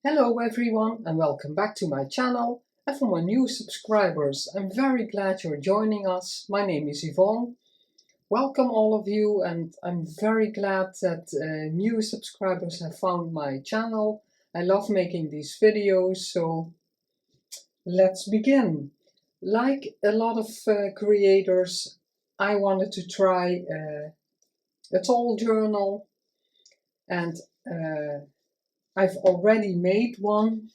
Hello everyone and welcome back to my channel, and for my new subscribers, I'm very glad you're joining us. My name is Yvonne. Welcome all of you, and I'm very glad that new subscribers have found my channel. I love making these videos, so let's begin. Like a lot of creators, I wanted to try a tall journal, and I've already made one.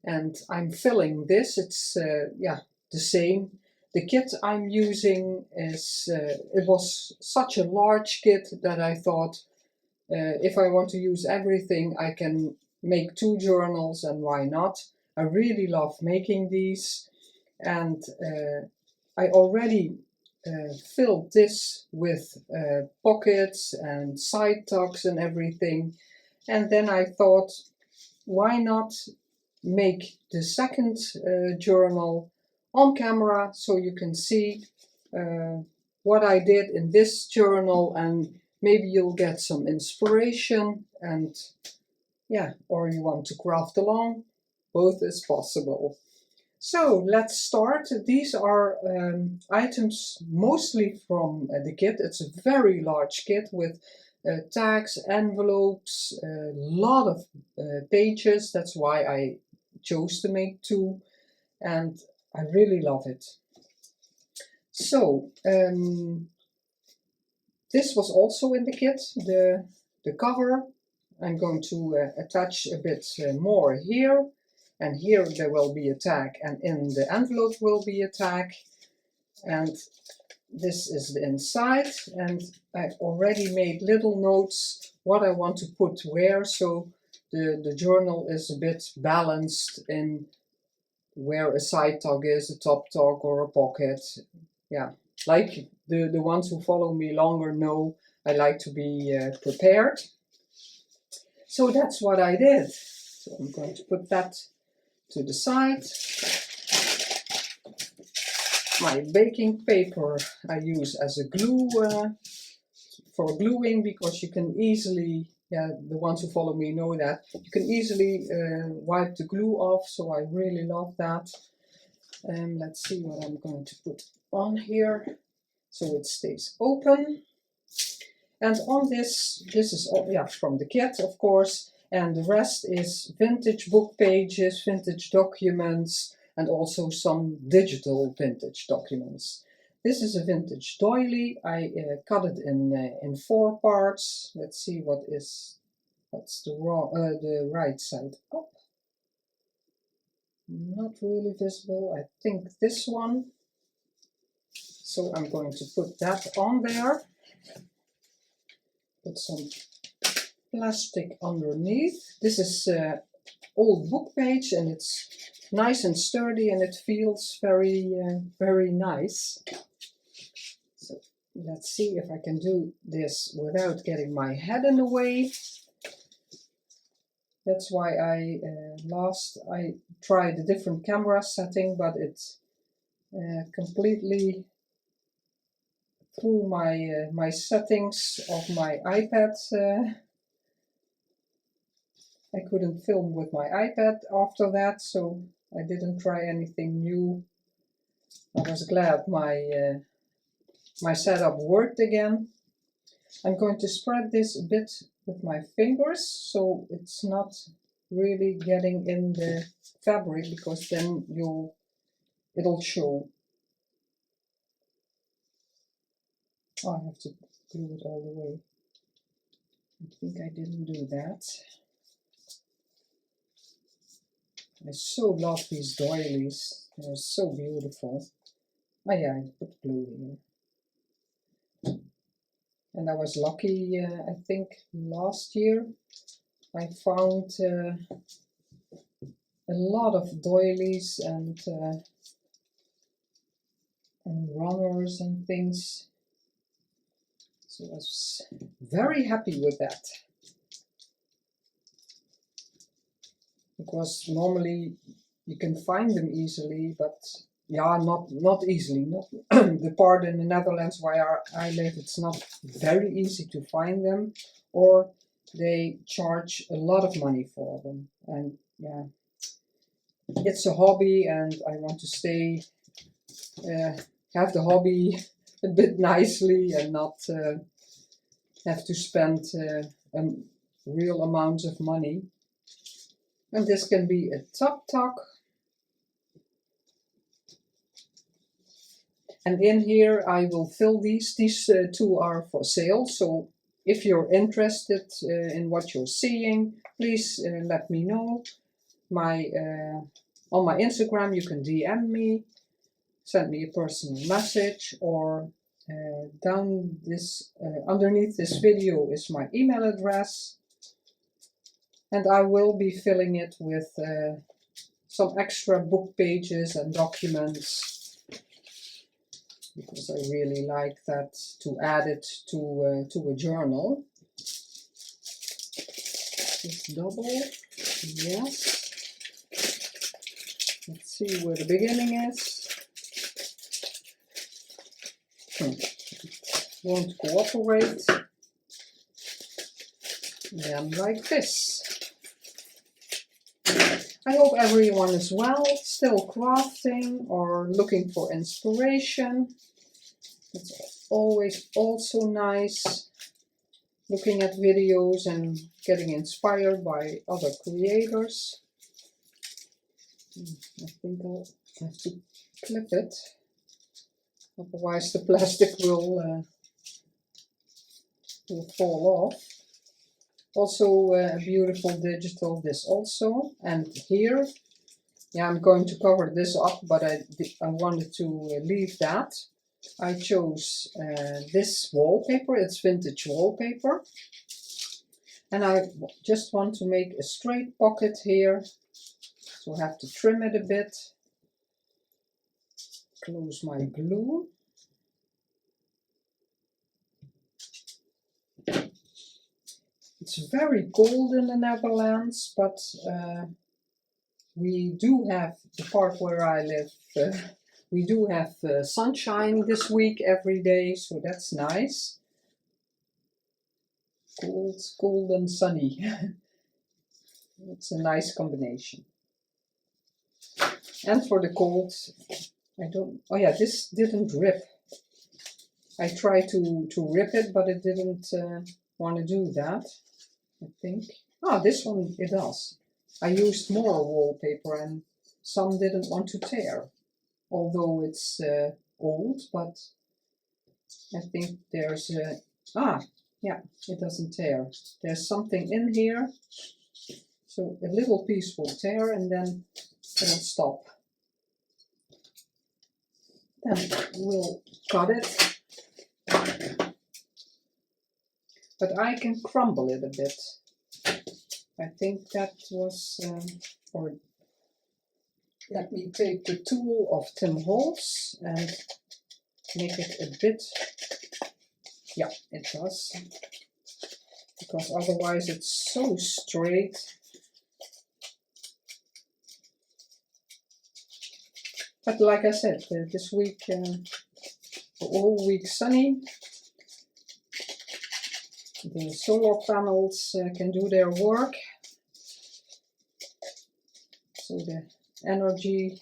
And I'm filling this. It's the same. The kit I'm using is it was such a large kit that I thought if I want to use everything, I can make 2 journals, and why not? I really love making these, and I already filled this with pockets and side tucks and everything, and then I thought, why not make the second journal on camera so you can see what I did in this journal, and maybe you'll get some inspiration, and yeah, or you want to craft along. Both is possible. So let's start. These are items mostly from the kit. It's a very large kit with tags, envelopes, a lot of pages. That's why I chose to make 2, and I really love it. So this was also in the kit, the cover. I'm going to attach a bit more here, and here there will be a tag, and in the envelope will be a tag, and this is the inside, and I've already made little notes what I want to put where, so the journal is a bit balanced in where a side tag is, a top tag, or a pocket. Yeah, like the ones who follow me longer know, I like to be prepared. So that's what I did. So I'm going to put that to the side. My baking paper I use as a glue for gluing, because you can easily, the ones who follow me know that, you can easily wipe the glue off, so I really love that. Let's see what I'm going to put on here so it stays open. And on this is all, from the kit, of course, and the rest is vintage book pages, vintage documents, and also some digital vintage documents. This is a vintage doily. I cut it in 4 parts. Let's see what's the right side up. Not really visible. I think this one. So I'm going to put that on there. Put some plastic underneath. This is old book page, and it's nice and sturdy, and it feels very nice. So let's see if I can do this without getting my head in the way. That's why I tried a different camera setting, but it completely threw my settings of my iPad. I couldn't film with my iPad after that, so I didn't try anything new. I was glad my setup worked again. I'm going to spread this a bit with my fingers so it's not really getting in the fabric, because then it'll show. Oh, I have to glue it all the way. I think I didn't do that. I so love these doilies. They're so beautiful. Oh yeah, I put glue here. And I was lucky, I think last year I found a lot of doilies and runners and things. So I was very happy with that. Because normally you can find them easily, but yeah, not easily. Not the part in the Netherlands where I live, it's not very easy to find them, or they charge a lot of money for them. And yeah, it's a hobby, and I want to stay, have the hobby a bit nicely and not have to spend a real amount of money. And this can be a tuk-tuk. And in here I will fill these. These two are for sale. So if you're interested in what you're seeing, please let me know. On my Instagram you can DM me, send me a personal message, or underneath this video is my email address. And I will be filling it with some extra book pages and documents, because I really like that, to add it to a journal. It's double, yes. Let's see where the beginning is. Won't cooperate. And like this. I hope everyone is well, still crafting or looking for inspiration. It's always also nice looking at videos and getting inspired by other creators. I think I'll have to clip it, otherwise the plastic will fall off. Also a beautiful digital, this also. And here, yeah, I'm going to cover this up, but I wanted to leave that. I chose this wallpaper. It's vintage wallpaper. And I just want to make a straight pocket here. So I have to trim it a bit. Close my glue. It's very cold in the Netherlands, but we do have, the part where I live, we do have sunshine this week every day, so that's nice. Cold and sunny. It's a nice combination. And for the cold, oh yeah, this didn't rip. I tried to rip it, but it didn't want to do that, I think. Ah, this one it does. I used more wallpaper and some didn't want to tear, although it's old, but I think there's yeah, it doesn't tear. There's something in here, so a little piece will tear and then it'll stop. Then we'll cut it. But I can crumble it a bit. I think that was, or let me take the tool of Tim Holtz and make it a bit, yeah, it does. Because otherwise it's so straight. But like I said, this week, all week sunny. The solar panels can do their work, so the energy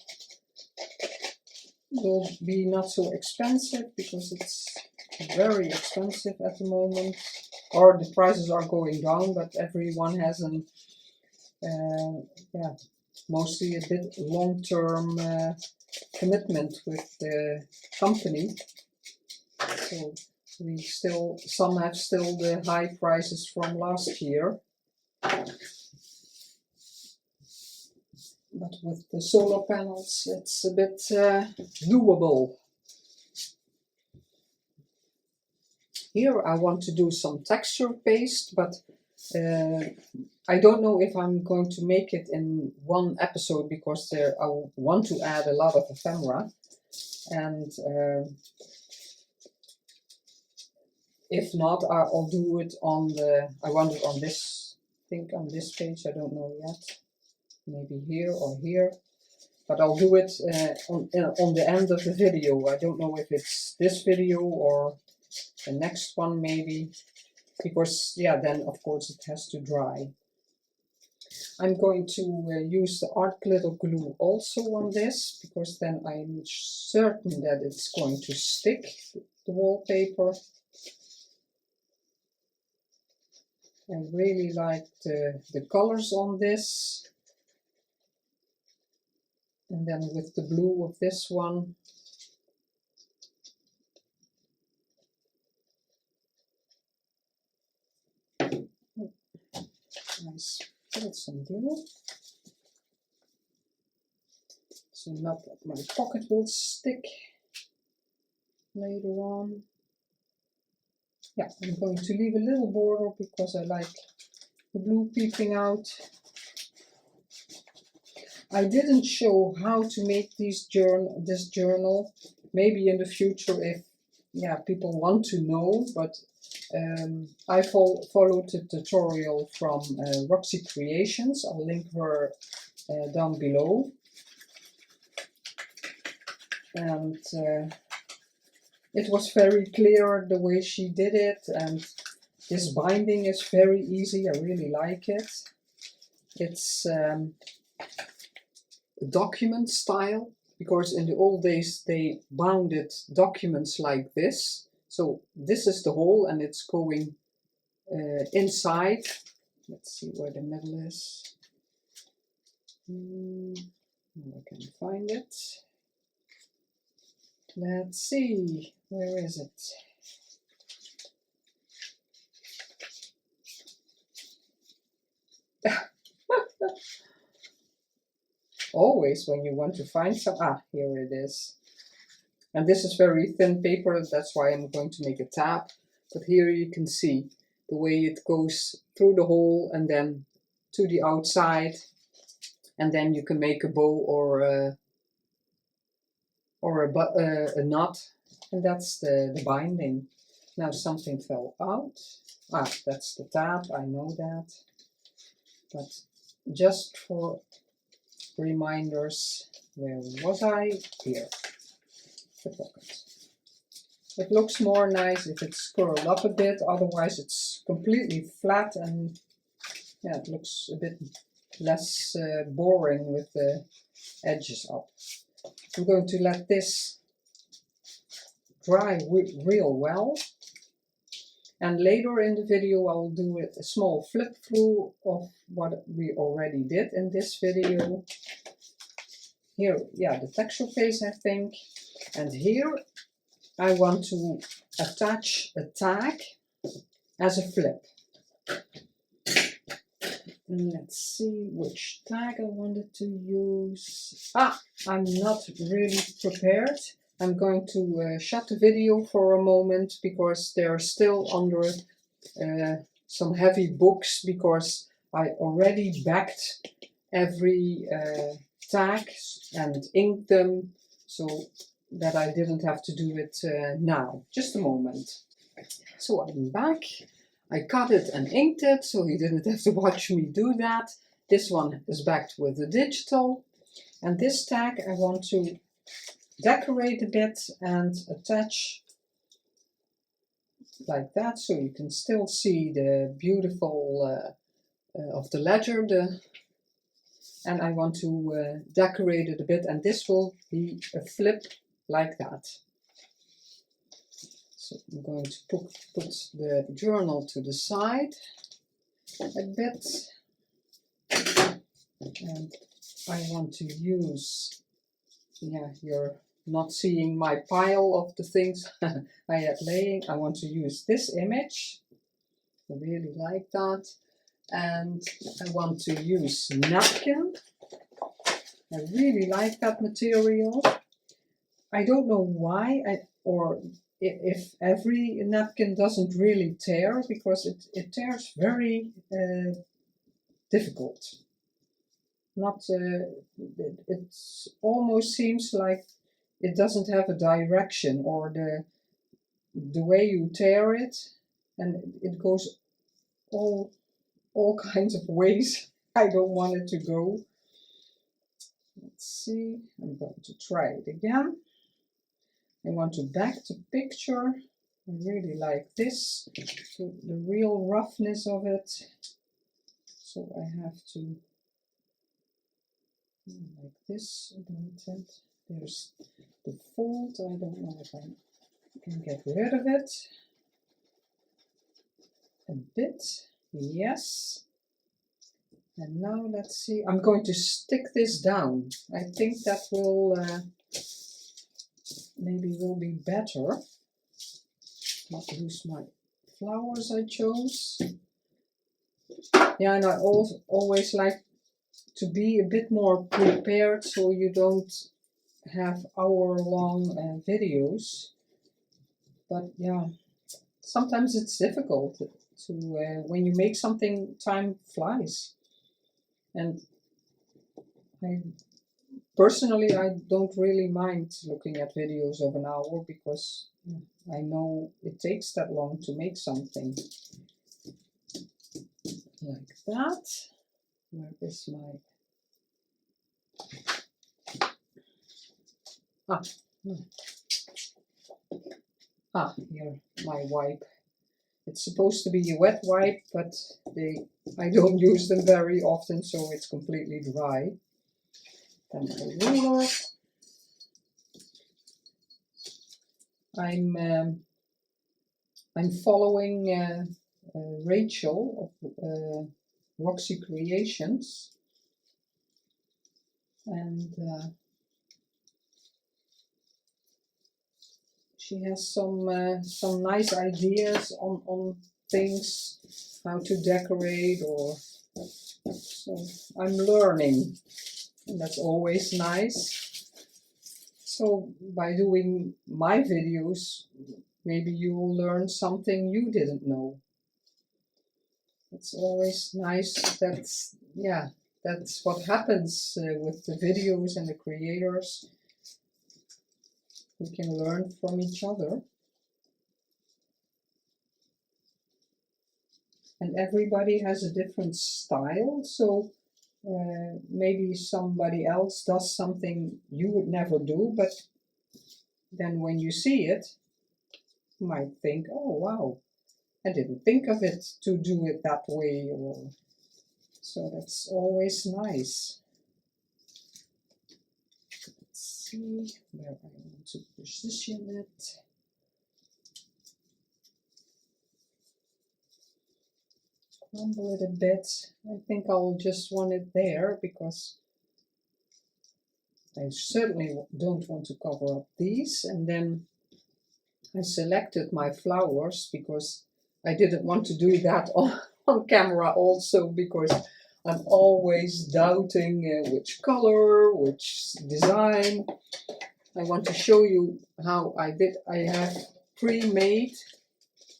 will be not so expensive, because it's very expensive at the moment, or the prices are going down, but everyone has an yeah, mostly a bit long-term commitment with the company, so some have still the high prices from last year. But with the solar panels, it's a bit doable. Here I want to do some texture paste, but I don't know if I'm going to make it in one episode, because I want to add a lot of ephemera. And if not, I'll do it on I want it on this, I think on this page, I don't know yet. Maybe here or here. But I'll do it on the end of the video. I don't know if it's this video or the next one maybe. because yeah, then of course it has to dry. I'm going to use the art glitter glue also on this, because then I'm certain that it's going to stick, the wallpaper. I really like the colors on this. And then with the blue of this one. Nice. Put some glue. So not that my pocket will stick later on. Yeah, I'm going to leave a little border because I like the blue peeping out. I didn't show how to make this journal. Maybe in the future if people want to know, but I followed the tutorial from Roxy Creations. I'll link her down below. And it was very clear the way she did it, and this binding is very easy. I really like it. It's document style, because in the old days they bounded documents like this. So this is the hole and it's going inside. Let's see where the middle is. I can find it. Let's see, where is it? Always when you want to find some, here it is. And this is very thin paper, that's why I'm going to make a tab. But here you can see the way it goes through the hole and then to the outside. And then you can make a bow or a knot. And that's the binding. Now something fell out. That's the tab, I know that. But just for reminders, where was I? Here, the pocket. It looks more nice if it's curled up a bit, otherwise it's completely flat and yeah, it looks a bit less boring with the edges up. I'm going to let this dry real well, and later in the video I'll do a small flip through of what we already did in this video. Here, yeah, the texture phase, I think. And here I want to attach a tag as a flip. And let's see which tag I wanted to use. I'm not really prepared. I'm going to shut the video for a moment because they're still under some heavy books, because I already backed every tag and inked them, so that I didn't have to do it now. Just a moment. So I'm back. I cut it and inked it, so you didn't have to watch me do that. This one is backed with the digital. And this tag I want to decorate a bit and attach like that, so you can still see the beautiful of the ledger. And I want to decorate it a bit, and this will be a flip like that. So I'm going to put the journal to the side a bit, and I want to use, you're not seeing my pile of the things I had laying. I want to use this image. I really like that. And I want to use napkin. I really like that material. I don't know why, or if every napkin doesn't really tear, because it tears very difficult. Not, it almost seems like it doesn't have a direction, or the way you tear it, and it goes all kinds of ways I don't want it to go. Let's see, I'm going to try it again. I want to back the picture I really like this, so the real roughness of it. So I have to like this about it. There's the fold. I don't know if I can get rid of it a bit. Yes. And now let's see. I'm going to stick this down. I think that will maybe will be better. Not lose my flowers I chose. Yeah, and I also always like to be a bit more prepared so you don't have hour-long videos. But yeah, sometimes it's difficult to when you make something, time flies. And personally, I don't really mind looking at videos of an hour because I know it takes that long to make something. Like that. Where is my... Here, my wipe. It's supposed to be a wet wipe, but I don't use them very often, so it's completely dry. Then my ruler. I'm following Rachel of Roxy Creations, and she has some nice ideas on things, how to decorate, or so I'm learning, and that's always nice. So by doing my videos, maybe you will learn something you didn't know. It's always nice. That's what happens with the videos and the creators. We can learn from each other. And everybody has a different style, so maybe somebody else does something you would never do, but then when you see it, you might think, oh wow, I didn't think of it to do it that way. Or so that's always nice. Let's see where I want to position it. Crumble it a bit. I think I'll just want it there because I certainly don't want to cover up these. And then I selected my flowers because I didn't want to do that on camera also, because I'm always doubting which color, which design. I want to show you how I did. I have pre-made,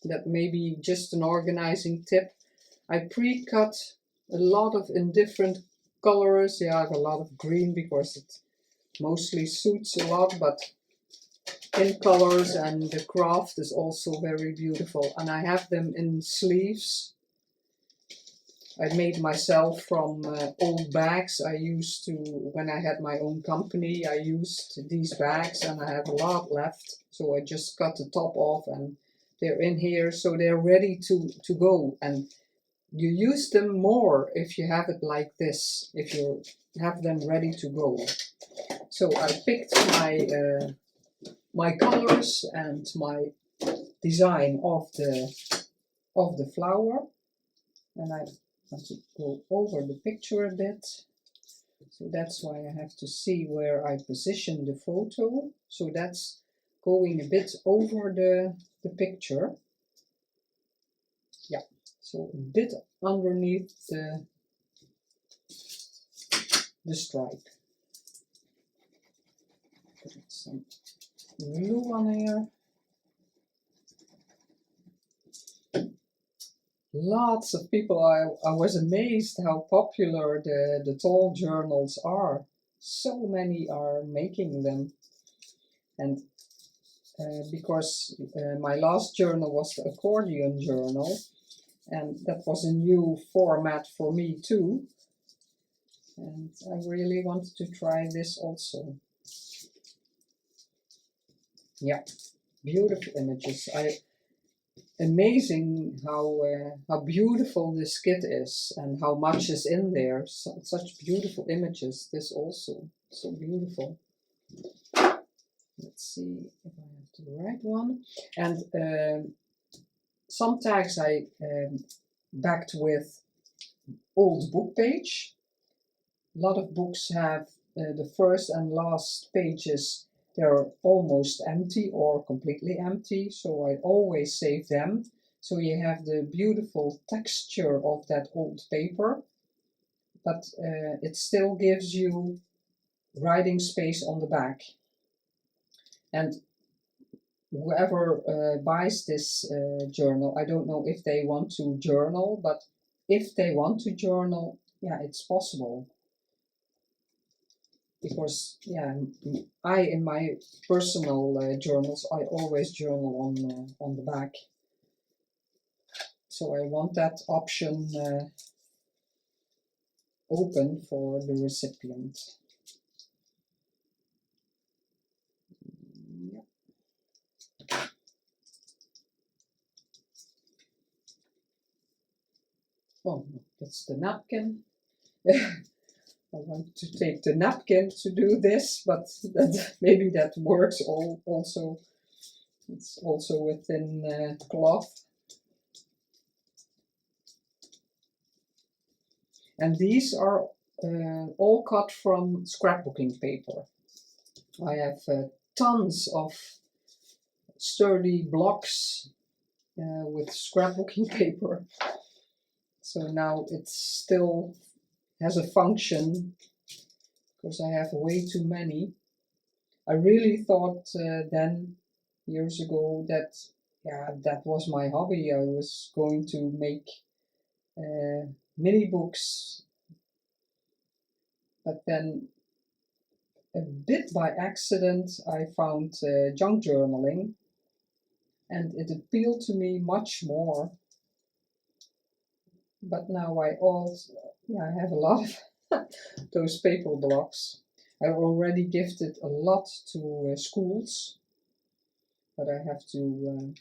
that may be just an organizing tip. I pre-cut a lot of in different colors. Yeah, I have a lot of green because it mostly suits a lot, but in colors, and the craft is also very beautiful. And I have them in sleeves. I made myself from old bags. I used to, when I had my own company, I used these bags and I have a lot left. So I just cut the top off and they're in here, so they're ready to go. And you use them more if you have it like this, if you have them ready to go. So I picked my colors and my design of the flower, and I want to go over the picture a bit. So that's why I have to see where I position the photo. So that's going a bit over the picture. Yeah, so a bit underneath the stripe. Put some glue on here. Lots of people, I was amazed how popular the tall journals are. So many are making them. And because my last journal was the accordion journal, and that was a new format for me too. And I really wanted to try this also. Yeah, beautiful images. amazing how beautiful this kit is and how much is in there. Such beautiful images. This also so beautiful. Let's see if I have the right one. And some tags I backed with old book page. A lot of books have the first and last pages, they're almost empty or completely empty, so I always save them. So you have the beautiful texture of that old paper, but it still gives you writing space on the back. And whoever buys this journal, I don't know if they want to journal, but if they want to journal, yeah, it's possible. Because yeah, in my personal journals, I always journal on the back. So I want that option open for the recipient. Yeah. Oh, that's the napkin. I want to take the napkin to do this, but maybe that works also. It's also within cloth. And these are all cut from scrapbooking paper. I have tons of sturdy blocks with scrapbooking paper. So now it still has a function because I have way too many. I really thought then, years ago, that that was my hobby. I was going to make mini books, but then a bit by accident I found junk journaling, and it appealed to me much more. But now I have a lot of those paper blocks. I already gifted a lot to schools, but I have to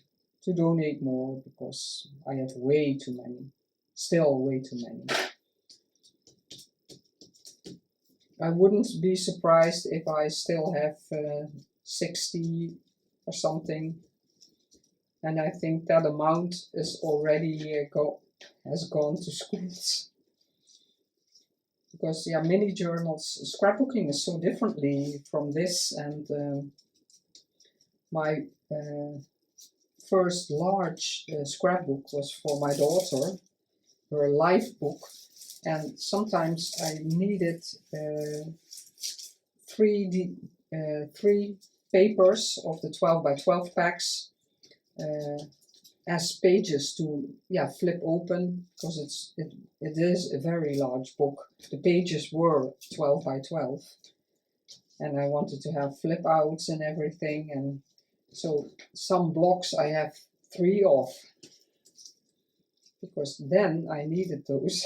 donate more because I have way too many. Still way too many. I wouldn't be surprised if I still have 60 or something, and I think that amount is already has gone to schools. Because yeah, mini journals, scrapbooking is so differently from this, and my first large scrapbook was for my daughter, her life book, and sometimes I needed three papers of the 12 by 12 packs as pages to flip open, because it is a very large book. The pages were 12 by 12, and I wanted to have flip outs and everything, and so some blocks I have 3 of, because then I needed those,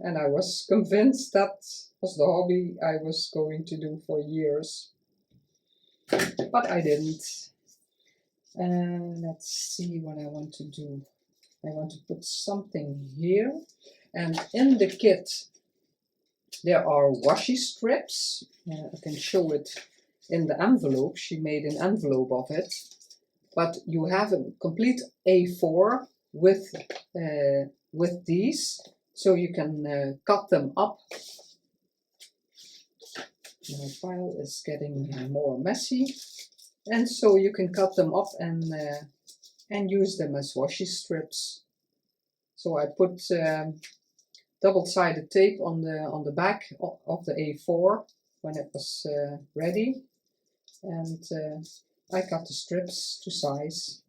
and I was convinced that was the hobby I was going to do for years, but I didn't. Let's see what I want to do. I want to put something here, and in the kit there are washi strips. I can show it in the envelope. She made an envelope of it, but you have a complete A4 with these, so you can cut them up. My file is getting more messy, and so you can cut them up and use them as washi strips. So I put double-sided tape on the back of the A4 when it was ready, and I cut the strips to size,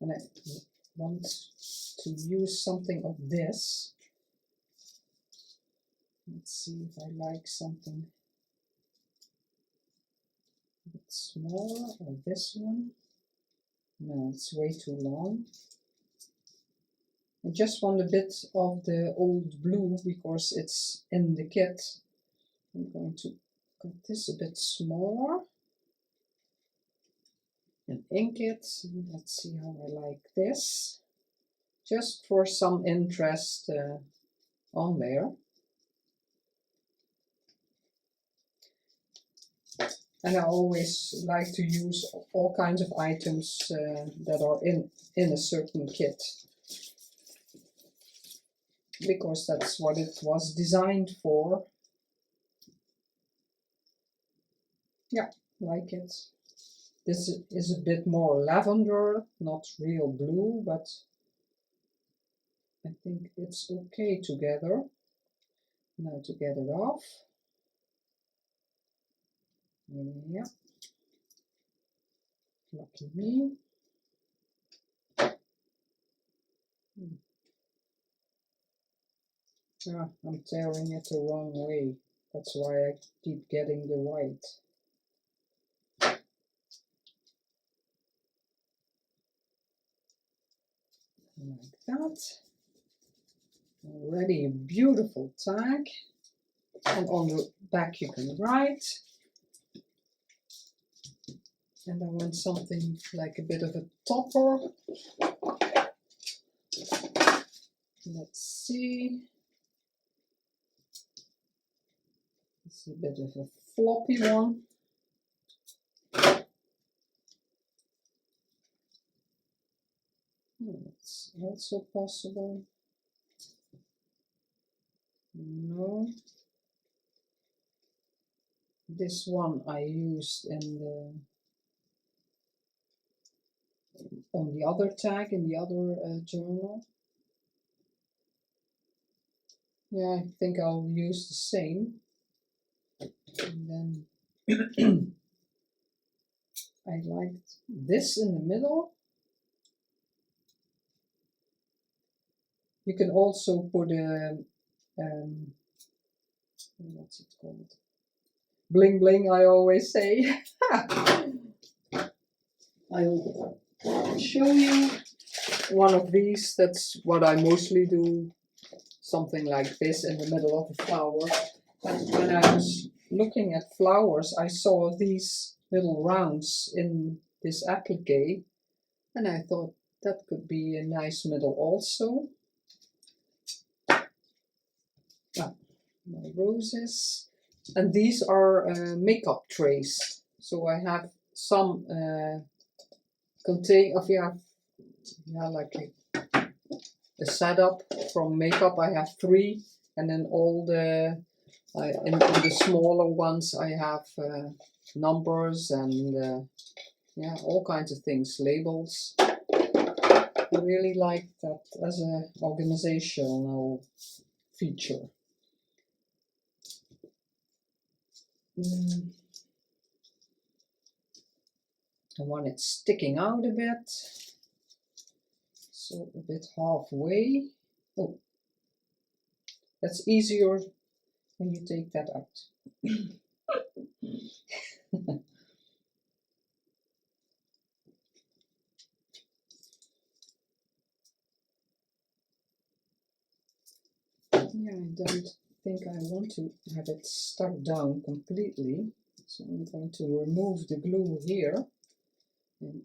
and I want to use something of this. Let's see if I like something a bit smaller, or this one. No, it's way too long. I just want a bit of the old blue because it's in the kit. I'm going to cut this a bit smaller. and ink it. Let's see how I like this. Just for some interest on there. And I always like to use all kinds of items that are in a certain kit, because that's what it was designed for. Yeah, like it. This is a bit more lavender, not real blue, but I think it's okay together. Now to get it off. Yeah. Lucky me. Ah, I'm tearing it the wrong way. That's why I keep getting the white. Like that. Already a beautiful tag. And on the back you can write. And I want something like a bit of a topper. Let's see. It's a bit of a floppy one. That's also possible. No. This one I used on the other tag in the other journal. Yeah, I think I'll use the same. And then I liked this in the middle. You can also put a what's it called? Bling bling, I always say. I'll show you one of these. That's what I mostly do. Something like this in the middle of a flower. And when I was looking at flowers, I saw these little rounds in this applique, and I thought that could be a nice middle also. Ah, my roses. And these are makeup trays. So I have some like a setup from makeup. I have 3, and then all the in the smaller ones I have numbers and yeah, all kinds of things, labels. I really like that as an organizational feature. I want it sticking out a bit, so a bit halfway. Oh, that's easier when you take that out. Yeah, I don't think I want to have it stuck down completely, so I'm going to remove the glue here and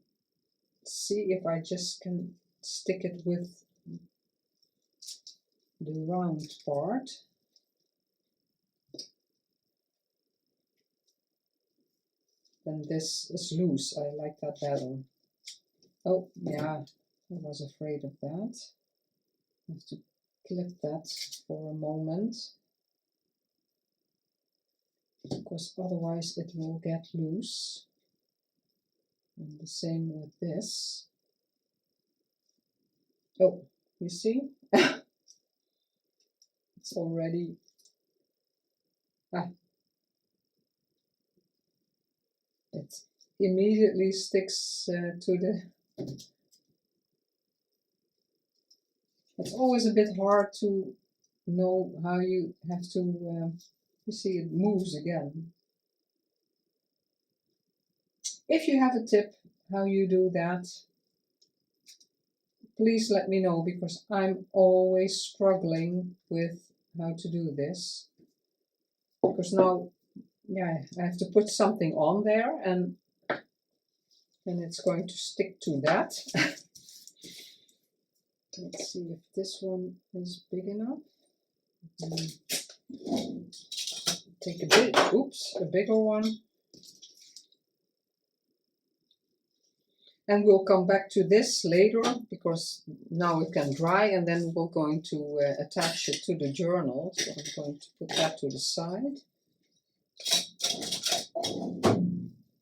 see if I just can stick it with the round part. Then this is loose. I like that better. Oh, yeah, I was afraid of that. I have to clip that for a moment, because otherwise it will get loose. And the same with this. Oh, you see? It's already... it immediately sticks to the... It's always a bit hard to know how you have to... you see, it moves again. If you have a tip how you do that, please let me know, because I'm always struggling with how to do this. Because now, yeah, I have to put something on there, and and it's going to stick to that. Let's see if this one is big enough. Take a bigger one. And we'll come back to this later because now it can dry, and then we're going to attach it to the journal. So I'm going to put that to the side.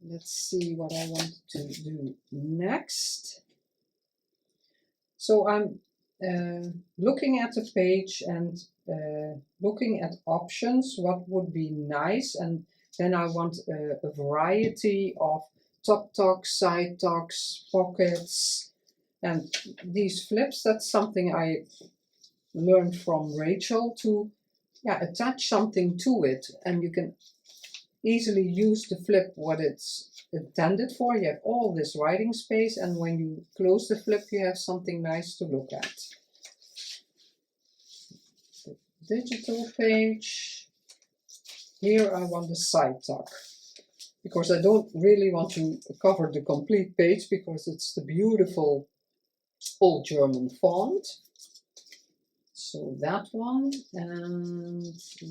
Let's see what I want to do next. So I'm looking at the page and looking at options, what would be nice, and then I want a variety of top tucks, side tucks, pockets, and these flips. That's something I learned from Rachel, to attach something to it, and you can easily use the flip what it's intended for. You have all this writing space, and when you close the flip you have something nice to look at. The digital page. Here I want the side tuck, because I don't really want to cover the complete page because it's the beautiful old German font. So that one, and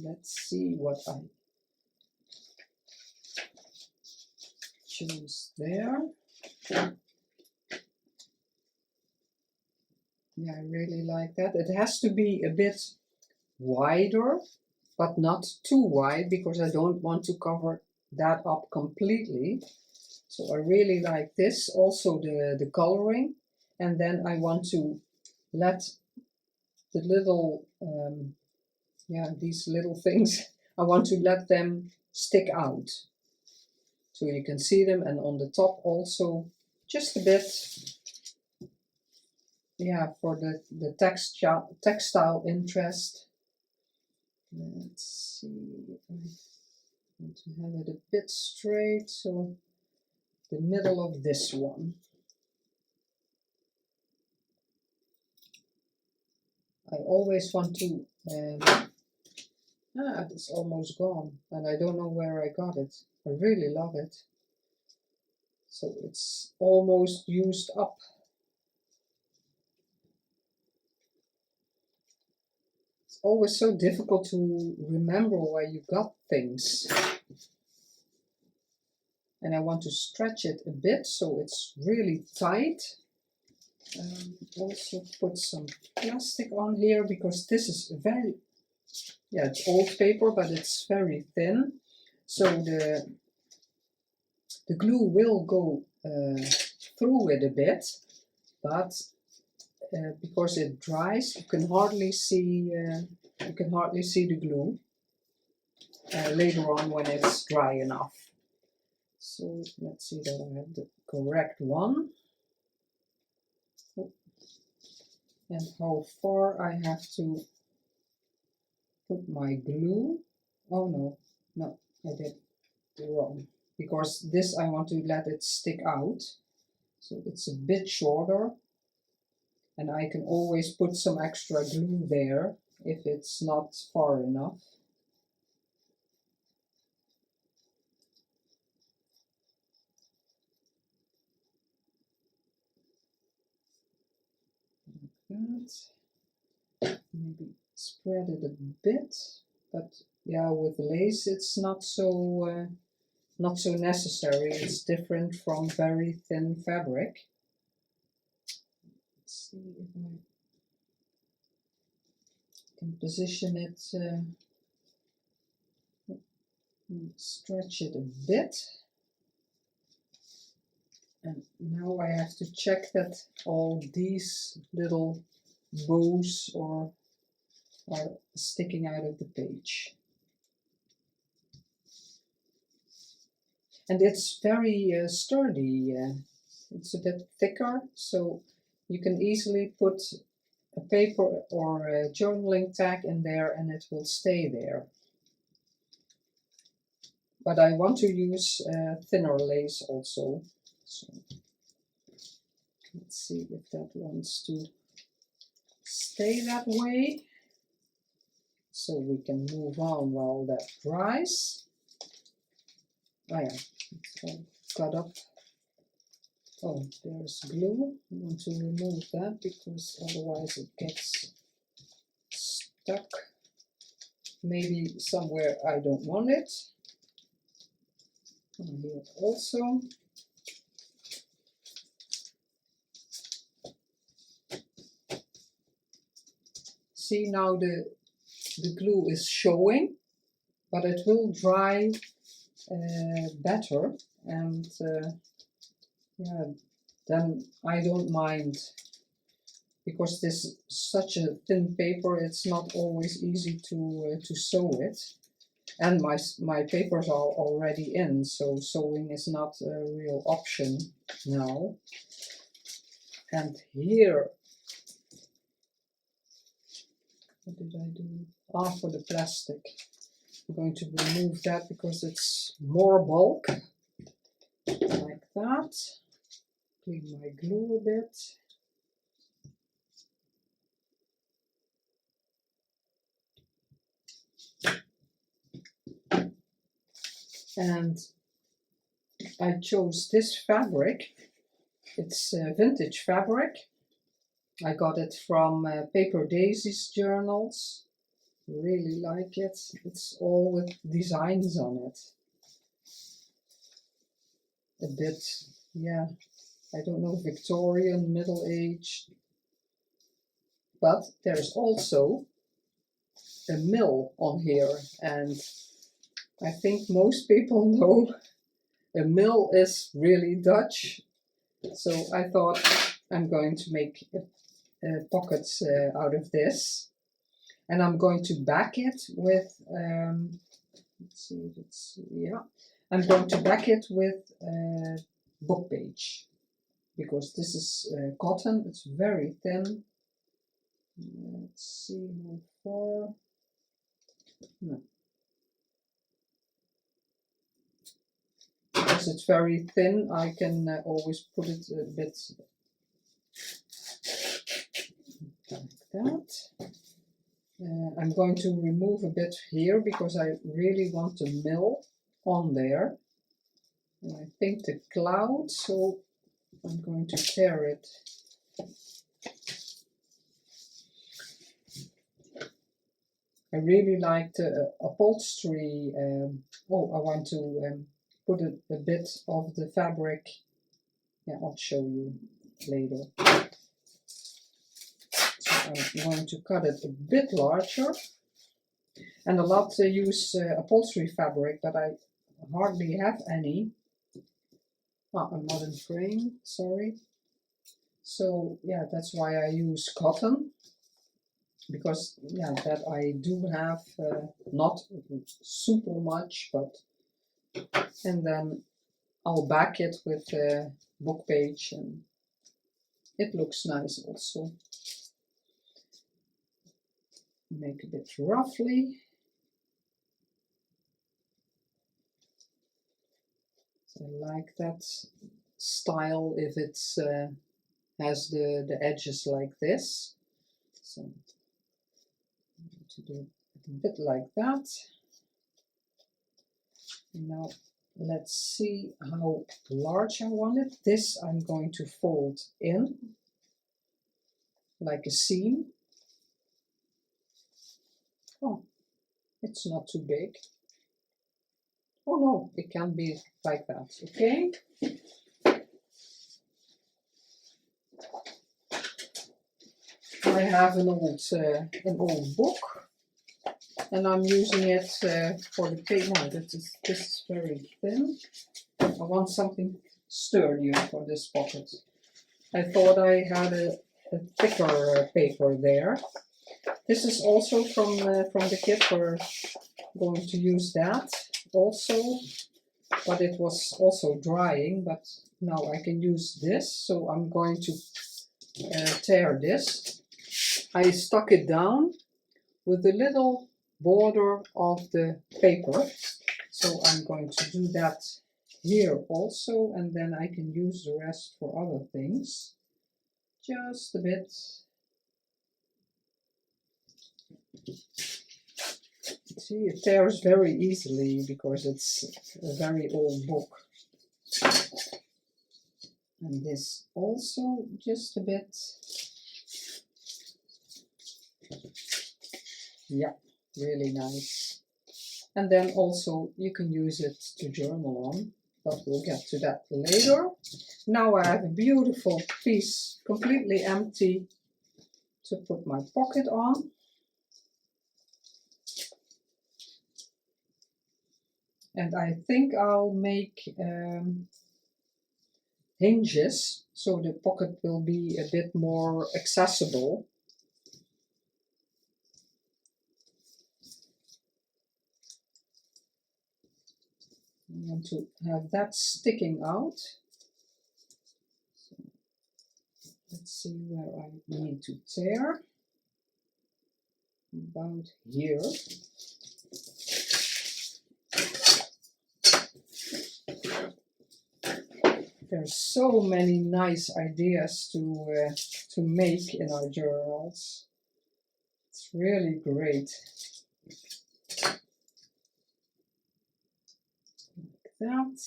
let's see what I choose there. Yeah, I really like that. It has to be a bit wider, but not too wide, because I don't want to cover that up completely. So I really like this, also the coloring. And then I want to let the little, these little things, I want to let them stick out. So you can see them, and on the top also just a bit, for the textile interest. Let's see if I want to have it a bit straight, so the middle of this one. I always want to, it's almost gone, and I don't know where I got it. I really love it. So it's almost used up. It's always so difficult to remember where you got things. And I want to stretch it a bit so it's really tight. Also put some plastic on here, because this is very, it's old paper, but it's very thin. So the glue will go through it a bit, but because it dries, you can hardly see the glue later on when it's dry enough. So let's see that I have the correct one. And how far I have to put my glue. Oh no, I did wrong. Because this I want to let it stick out. So it's a bit shorter. And I can always put some extra glue there if it's not far enough. That. Maybe spread it a bit, but with lace it's not so necessary. It's different from very thin fabric. Let's see if I can position it, stretch it a bit. And now I have to check that all these little bows are sticking out of the page. And it's very sturdy. It's a bit thicker, so you can easily put a paper or a journaling tag in there and it will stay there. But I want to use thinner lace also. So let's see if that wants to stay that way. So we can move on while that dries. Oh yeah, it's all cut up. Oh, there's glue. I want to remove that because otherwise it gets stuck. Maybe somewhere I don't want it. And here also. See, now the glue is showing, but it will dry better, and yeah, then I don't mind, because this is such a thin paper, it's not always easy to sew it. And my papers are already in, so sewing is not a real option now. And here, what did I do? Ah, for the plastic. I'm going to remove that because it's more bulk, like that. Clean my glue a bit. And I chose this fabric. It's vintage fabric. I got it from Paper Daisy's journals. Really like it. It's all with designs on it. A bit, yeah, I don't know, Victorian, Middle Age. But there's also a mill on here, and I think most people know a mill is really Dutch. So I thought I'm going to make pockets out of this, and I'm going to back it with let's see if it's, yeah, I'm going to back it with book page, because this is cotton. It's very thin. Let's see how far. No. Because it's very thin, I can always put it a bit like that. I'm going to remove a bit here because I really want to mill on there. And I think the cloud, so I'm going to tear it. I really like the upholstery. Oh, I want to put a bit of the fabric. Yeah, I'll show you later. So I'm going to cut it a bit larger. And a lot use upholstery fabric, but I hardly have any. Oh, a modern frame, sorry. So yeah, that's why I use cotton, because yeah, that I do have not super much, but, and then I'll back it with book page, and it looks nice also. Make a bit roughly. I like that style if it's has the edges like this. So I'm going to do it a bit like that. Now let's see how large I want it. This I'm going to fold in like a seam. Oh, it's not too big. Oh no, it can be like that, okay? I have an old book, and I'm using it for the page. No, this is very thin. I want something sturdier for this pocket. I thought I had a thicker paper there. This is also from the kit. We're going to use that also, but it was also drying, but now I can use this. So I'm going to tear this. I stuck it down with a little border of the paper, so I'm going to do that here also, and then I can use the rest for other things. Just a bit. See, it tears very easily because it's a very old book. And this also just a bit. Yeah, really nice. And then also you can use it to journal on, but we'll get to that later. Now I have a beautiful piece, completely empty, to put my pocket on. And I think I'll make hinges so the pocket will be a bit more accessible. I want to have that sticking out. So let's see where I need to tear. About here. There's so many nice ideas to make in our journals. It's really great. Like that.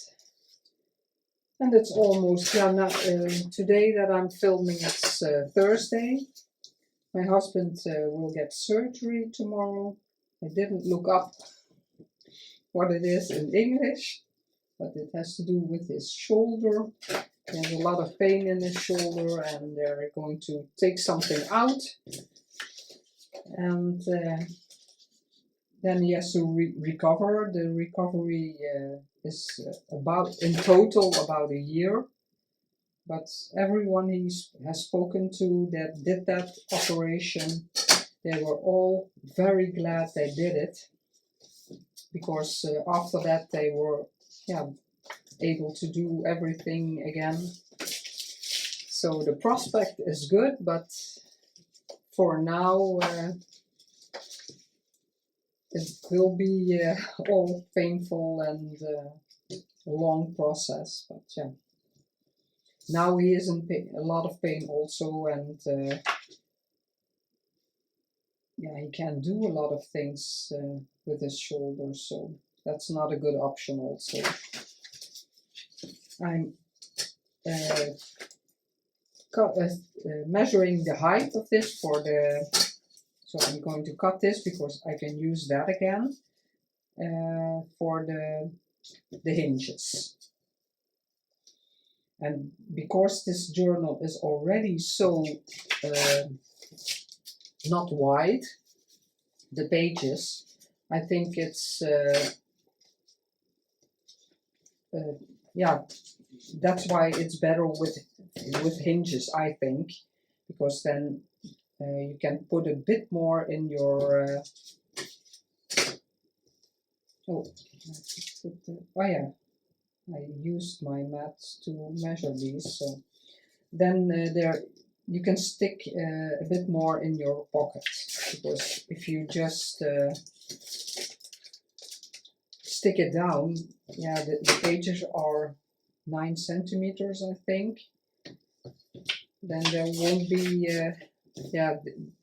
And it's almost, yeah, now, today that I'm filming, it's Thursday. My husband will get surgery tomorrow. I didn't look up what it is in English, but it has to do with his shoulder. He has a lot of pain in his shoulder, and they're going to take something out. And then he has to recover. The recovery is about, in total, about a year. But everyone he has spoken to that did that operation, they were all very glad they did it, because after that they were, yeah, able to do everything again. So the prospect is good, but for now it will be all painful and a long process. But yeah, now he is in pain, a lot of pain also, and yeah, he can't do a lot of things with his shoulder, so that's not a good option also. I'm measuring the height of this for the, so I'm going to cut this because I can use that again for the hinges. And because this journal is already so not wide, the pages, I think it's yeah, that's why it's better with hinges, I think, because then you can put a bit more in your oh yeah, I used my mat to measure these, so then there you can stick a bit more in your pocket, because if you just stick it down, yeah, the pages are 9 centimeters, I think, then there won't be yeah,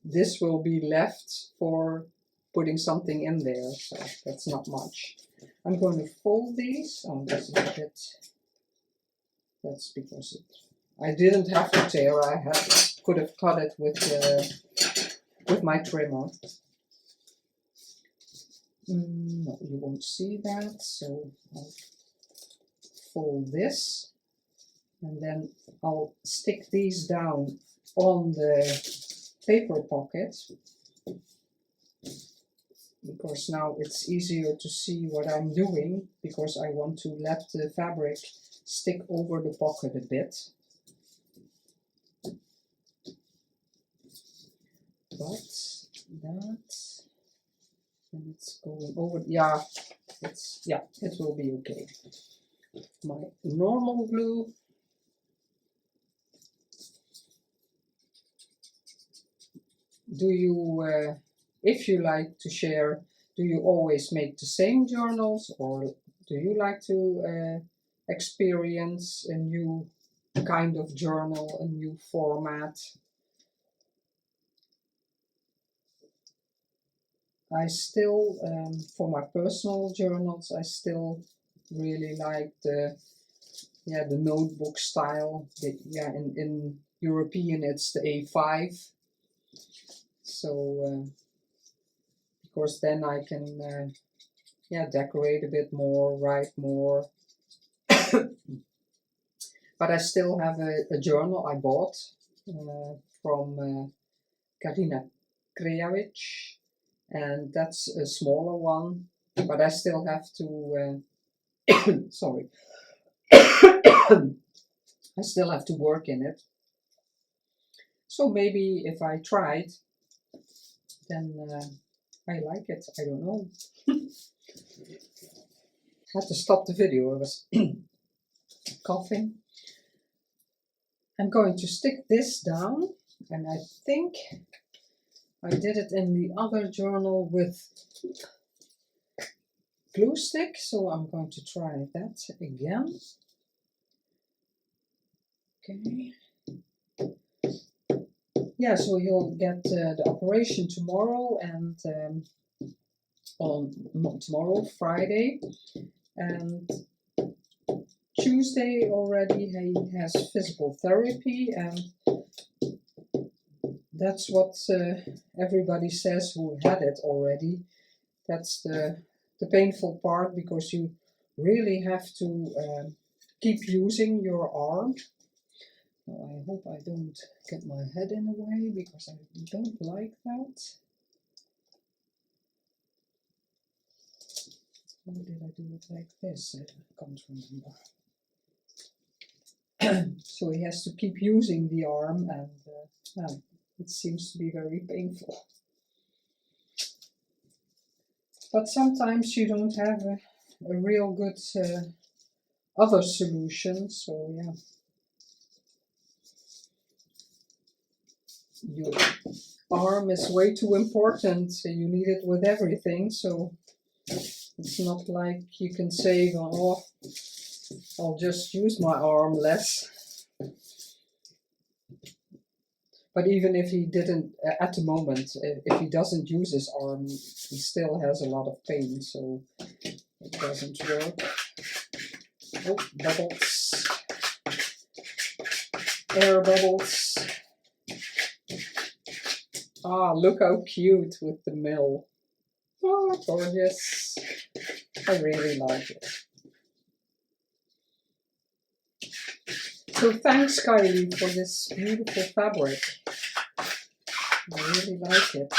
this will be left for putting something in there, so that's not much. I'm going to fold these. Oh, this is a bit, that's because I didn't have to tear. I could have cut it with my trimmer. No, you won't see that, so I'll fold this, and then I'll stick these down on the paper pocket, because now it's easier to see what I'm doing, because I want to let the fabric stick over the pocket a bit. But that, and it's going over, yeah, it will be okay. My normal glue. Do you, if you like to share, do you always make the same journals, or do you like to experience a new kind of journal, a new format? I still, for my personal journals, I still really like the yeah, the notebook style. Yeah, in European it's the A5. So because then I can yeah, decorate a bit more, write more. But I still have a journal I bought from Karina Krejavic, and that's a smaller one. But I still have to sorry, I still have to work in it. So maybe if I tried, then I like it. I don't know. Had to stop the video. I was coughing. I'm going to stick this down, and I think I did it in the other journal with glue stick, so I'm going to try that again. Okay. Yeah, so you'll get the operation tomorrow, and on tomorrow, Friday, and Tuesday already he has physical therapy, and that's what everybody says who had it already. That's the painful part, because you really have to keep using your arm. Now, I hope I don't get my head in the way, because I don't like that. How did I do it like this? I can't remember. So he has to keep using the arm, and yeah, it seems to be very painful. But sometimes you don't have a real good other solution, so yeah. Your arm is way too important, so you need it with everything, so it's not like you can say, oh, I'll just use my arm less. But even if he didn't, at the moment, if he doesn't use his arm, he still has a lot of pain, so it doesn't work. Oh, bubbles. Air bubbles. Ah, look how cute with the mill. Oh, gorgeous. I really like it. So thanks, Kylie, for this beautiful fabric. I really like it.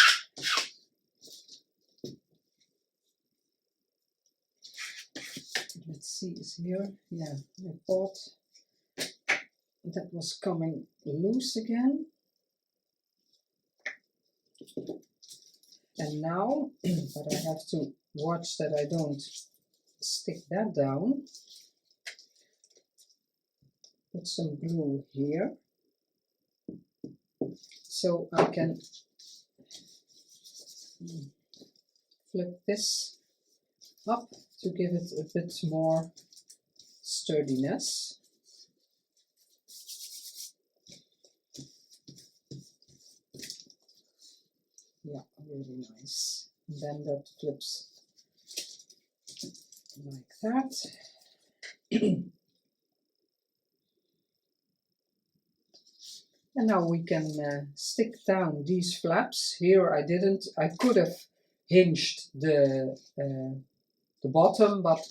Let's see, is here? Yeah, I thought that was coming loose again. And now, but I have to watch that I don't stick that down. Put some glue here, so I can flip this up to give it a bit more sturdiness. Yeah, really nice. And then that flips like that. And now we can stick down these flaps. Here I could have hinged the bottom, but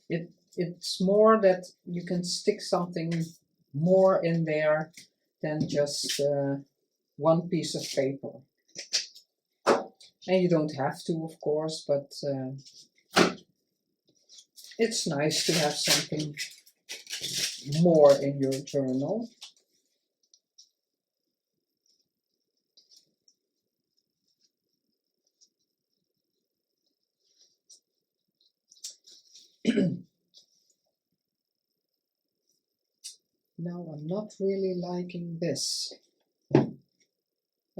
it's more that you can stick something more in there than just one piece of paper. And you don't have to, of course, but it's nice to have something more in your journal. Now I'm not really liking this. I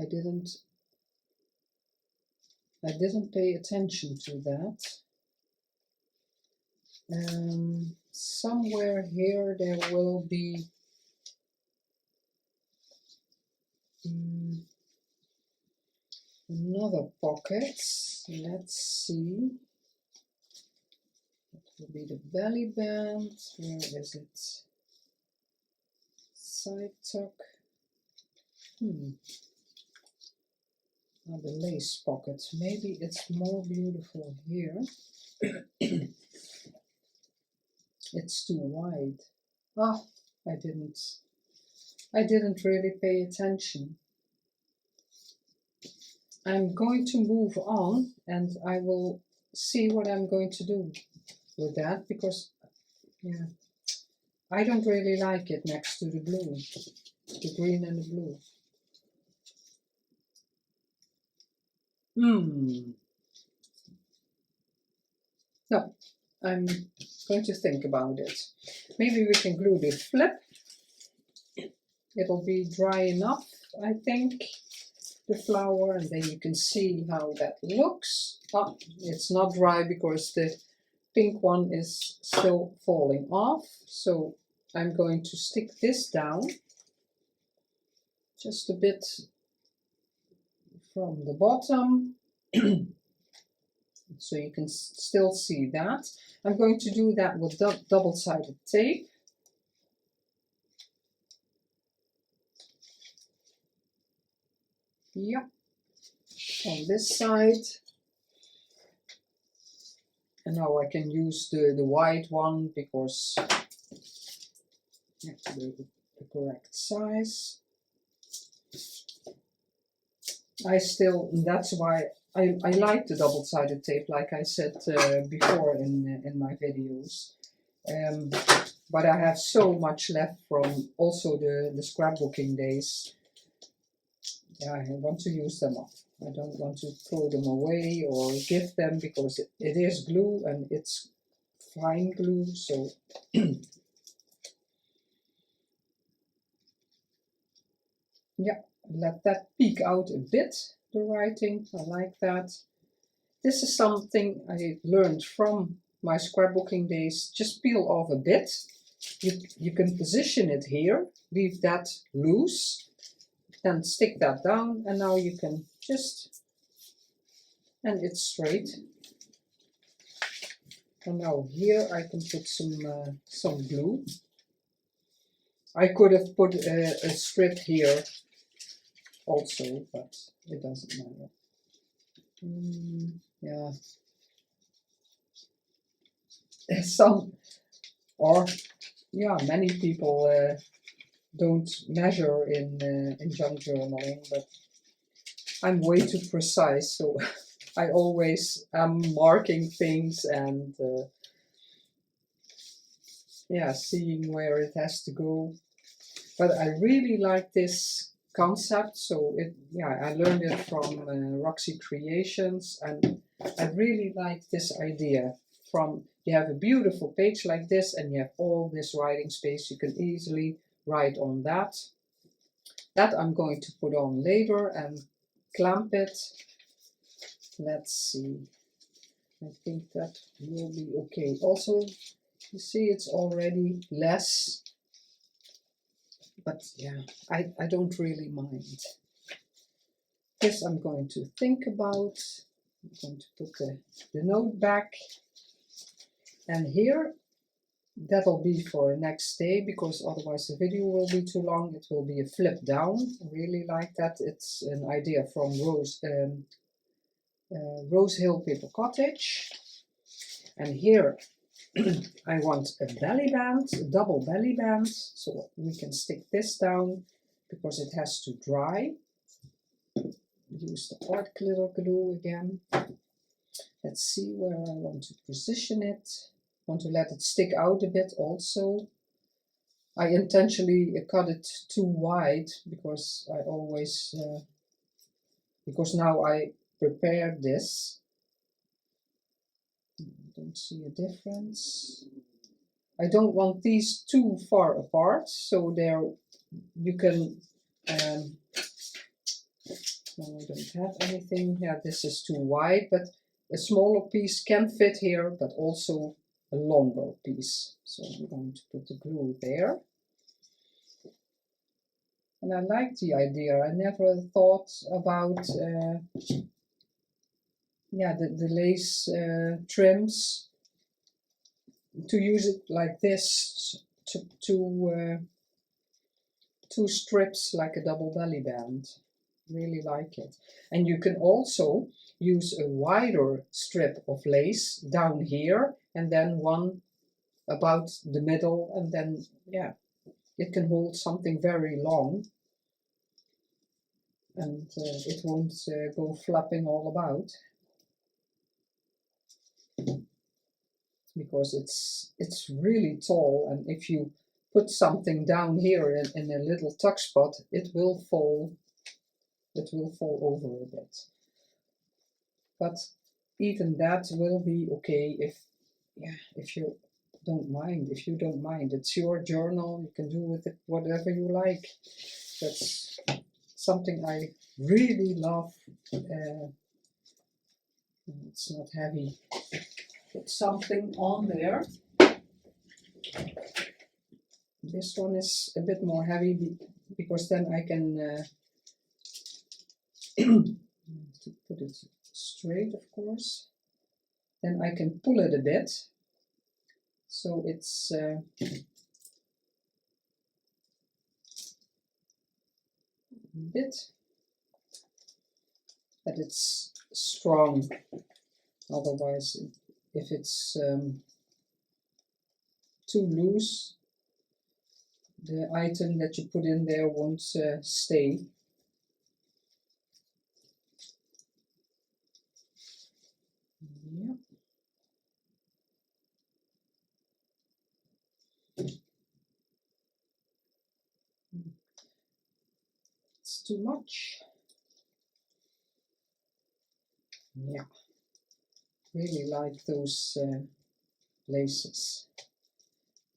didn't pay attention to that. Somewhere here there will be another pocket. Let's see. It will be the belly band. Where is it? Side tuck. Now the lace pocket. Maybe it's more beautiful here. It's too wide. Ah, I didn't really pay attention. I'm going to move on and I will see what I'm going to do with that, because yeah, I don't really like it next to the blue, the green and the blue. No, I'm going to think about it. Maybe we can glue the flip. It'll be dry enough, I think, the flower, and then you can see how that looks. Oh, it's not dry because the pink one is still falling off. So I'm going to stick this down just a bit from the bottom. So you can still see that. I'm going to do that with double-sided tape. Yeah, on this side. And now I can use the white one because it's the correct size. That's why I like the double-sided tape, like I said before in my videos. But I have so much left from also the scrapbooking days. Yeah, I want to use them up. I don't want to throw them away or give them, because it is glue and it's fine glue. So yeah, let that peek out a bit, the writing. I like that. This is something I learned from my scrapbooking days. Just peel off a bit. You can position it here, leave that loose, then stick that down, and now you can just, and it's straight. And now here I can put some glue. I could have put a strip here also, but it doesn't matter. Yeah. Many people don't measure in junk journaling, but I'm way too precise, so I always am marking things and seeing where it has to go. But I really like this concept, so I learned it from Roxy Creations, and I really like this idea. You have a beautiful page like this, and you have all this writing space. You can easily write on that. That I'm going to put on later and clamp it. Let's see. I think that will be okay. Also, you see it's already less, but yeah, I don't really mind. This I'm going to think about. I'm going to put the note back. And here, that'll be for next day, because otherwise the video will be too long. It will be a flip down. I really like that. It's an idea from Rose Hill Paper Cottage. And here I want a belly band, a double belly band, so we can stick this down because it has to dry. Use the art glitter glue again. Let's see where I want to position it. I want to let it stick out a bit also. I intentionally cut it too wide because I always, because now I prepared this. I don't see a difference. I don't want these too far apart, so you can, no, I don't have anything. Yeah, this is too wide, but a smaller piece can fit here, but also a longer piece. So I'm going to put the glue there. And I like the idea. I never thought about the lace trims. to use it like this, two strips like a double belly band. Really like it. And you can also use a wider strip of lace down here and then one about the middle, and then yeah, it can hold something very long, and it won't go flapping all about, because it's really tall, and if you put something down here in a little tuck spot, it will fall over a bit. But even that will be okay if you don't mind. If you don't mind, it's your journal. You can do with it whatever you like. That's something I really love. It's not heavy. Put something on there. This one is a bit more heavy because then I can to put it straight, of course. Then I can pull it a bit, so it's a bit, but it's strong. Otherwise, if it's too loose, the item that you put in there won't stay. Yeah. It's too much. Yeah, really like those laces.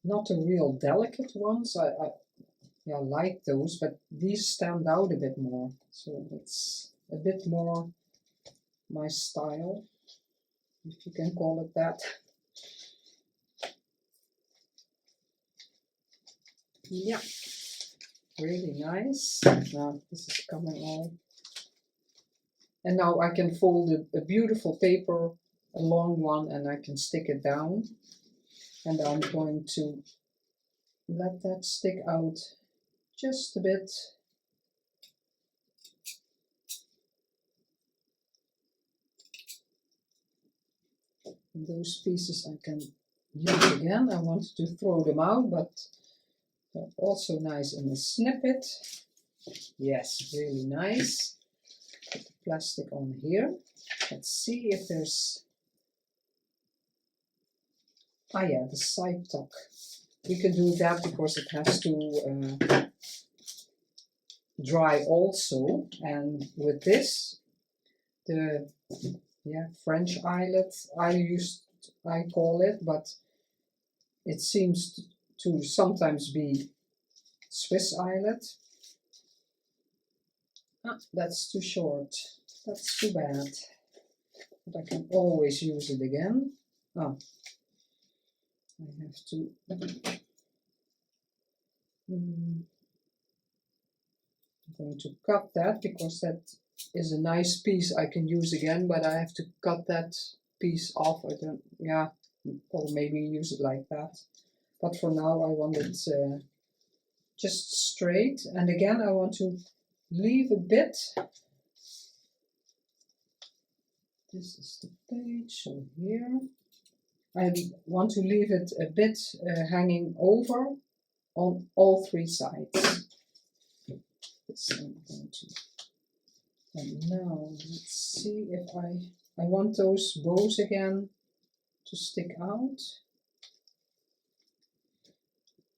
Not a real delicate ones. I like those, but these stand out a bit more. So it's a bit more my style, if you can call it that. Yeah, really nice. Now this is coming all. And now I can fold a beautiful paper, a long one, and I can stick it down. And I'm going to let that stick out just a bit. And those pieces I can use again. I wanted to throw them out, but they're also nice in a snippet. Yes, really nice. Put the plastic on here. Let's see if there's... Ah yeah, the side tuck. We can do that because it has to dry also. And with this, the French eyelet, I call it, but it seems to sometimes be Swiss eyelet. Ah, that's too short. That's too bad. But I can always use it again. Oh, I have to. I'm going to cut that because that is a nice piece I can use again, but I have to cut that piece off. I don't, yeah, or maybe use it like that. But for now, I want it just straight. And again, I want to leave a bit. This is the page, so here. I want to leave it a bit hanging over on all three sides. This I'm going to. And now let's see if I want those bows again to stick out.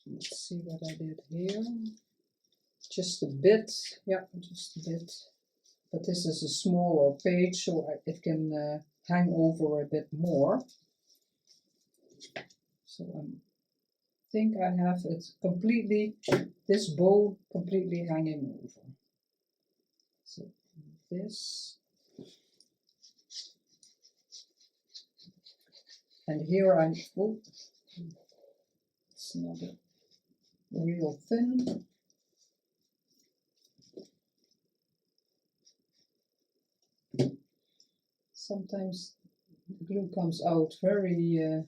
Let's see what I did here. Just a bit, yeah, just a bit. But this is a smaller page, so it can hang over a bit more. So I think I have it completely, this bow completely hanging over. So this. And here I'm, oh, it's not a real thin. Sometimes the glue comes out very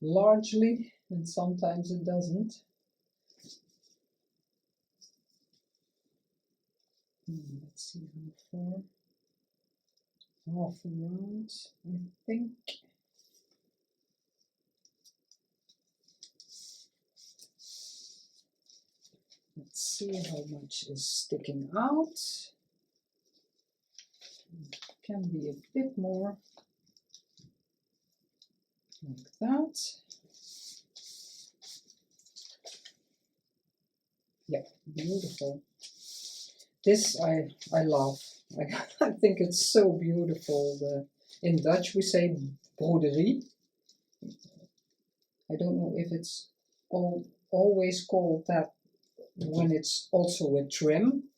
largely, and sometimes it doesn't. Let's see how far. Half around, I think. Let's see how much is sticking out. It can be a bit more, like that. Yeah, beautiful. This I love. I think it's so beautiful. In Dutch we say broderie. I don't know if it's always called that when it's also a trim,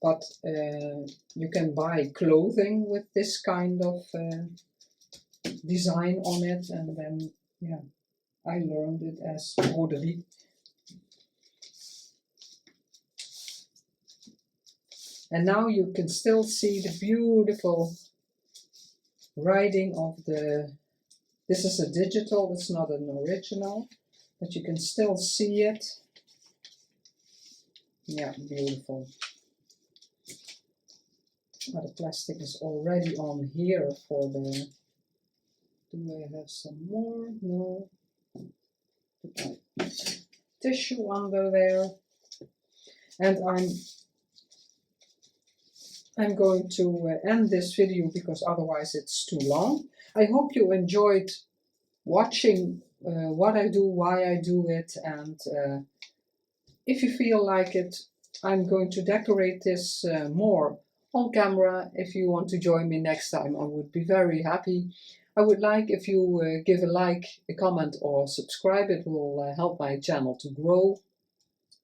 but you can buy clothing with this kind of design on it, and then yeah, I learned it as broderie. And now you can still see the beautiful writing of the, this is a digital, it's not an original, but you can still see it. Yeah, beautiful. Well, the plastic is already on here for the, do I have some more? No. Put my tissue under there. And I'm going to end this video because otherwise it's too long. I hope you enjoyed watching what I do, why I do it, and if you feel like it, I'm going to decorate this more on camera. If you want to join me next time, I would be very happy. I would like if you give a like, a comment, or subscribe. It will help my channel to grow.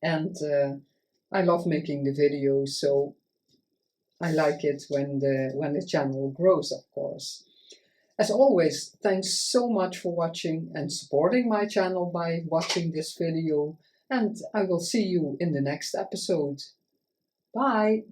And I love making the videos, so I like it when the channel grows, of course. As always, thanks so much for watching and supporting my channel by watching this video, and I will see you in the next episode. Bye!